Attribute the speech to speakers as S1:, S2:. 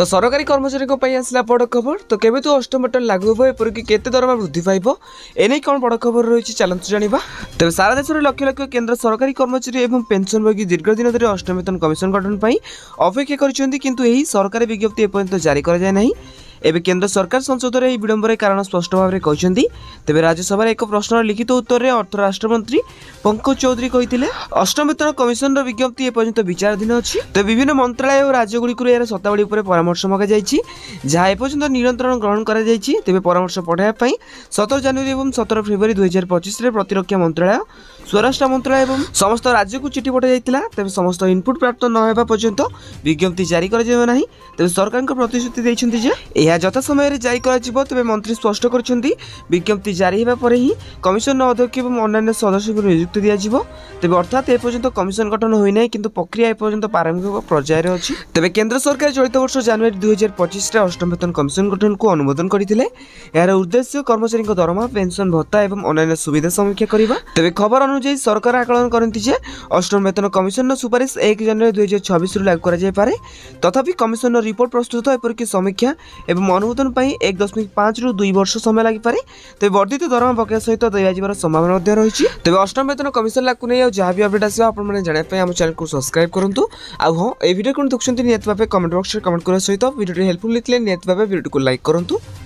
S1: तो सरकारी कर्मचारी आसला बड़ खबर। तो केबे तो अष्टम वेतन लागू हो एपरिक केते दरमा वृद्धि पाइब एने कौन बड़ खबर रही चलतु जाना। तेज सारा देश में लक्ष लक्ष केन्द्र सरकारी कर्मचारी और पेंशनभोगी दीर्घ दिन धरी अष्टम वेतन कमिशन गठन पर अपेक्षा कर सरकारी विज्ञप्ति एपर्यंत जारी कर जाए नहीं। एवं केंद्र सरकार संसद में विडंबर कारण स्पष्ट भाव में कहते। तेज राज्यसभा एक प्रश्नर लिखित उत्तर में अर्थ राष्ट्रमंत्री पंकज चौधरी कहते अष्टम वेतन कमिशन विज्ञप्ति एपर्यंत विचाराधीन अच्छी। तो विभिन्न मंत्रालय और राज्यगुड़िक यार शतावली परामर्श मगाई जहाँ एपर्यंत निरंतरण ग्रहण कर तेज परामर्श पठाइबा 17 जनवरी और 17 फेब्रुआरी 2025 में प्रतिरक्षा मंत्रालय स्वराष्ट्र मंत्रालय और समस्त राज्य को चिठी पठाई तेज समस्त इनपुट प्राप्त न होगा पर्यंत विज्ञप्ति जारी कर तेज सरकार प्रतिश्रुति देते यथा समय जारी कर मंत्री स्पष्ट कर विज्ञप्ति जारी होगा पर ही कमिशन अध्यक्ष और अन्य सदस्य को नियुक्ति दिज्व। तेज अर्थात एपर्यंत कमिशन गठन होना कि प्रक्रिया एपर्यंत प्रारंभिक पर्यायर अच्छी। तेज केंद्र सरकार चलित वर्ष जनवरी 2025 में अष्टम वेतन कमिशन गठन को अनुमोदन करते। यार उद्देश्य कर्मचारी दरमा पेंशन भत्ता और अन्य सुविधा समीक्षा करने। तेज खबर अनुसार सरकार आकलन करती अष्टम वेतन कमिशन सुपारिश 1 जनवरी 2026 लागू कर तथापि कमिशन रिपोर्ट प्रस्तुत एपरिक समीक्षा और अनुमोदन 1.5 ରୁ 2 वर्ष समय लगिपे। तेज वर्धित दरमा बकेया सहित दिज्वर संभावना रही। तेज अष्टम वेतन कमिशन लागू नहीं जहाँ भी अपडेट आस जानापी चैनल को सब्सक्राइब करूँ। आउ हाँ ये वीडियो कौन देखते निहत भाव कमेंट बॉक्स में कमेंट करने सहित वीडियो हेल्पफुल लिखले निहत भाव वीडियो को लाइक करूँ।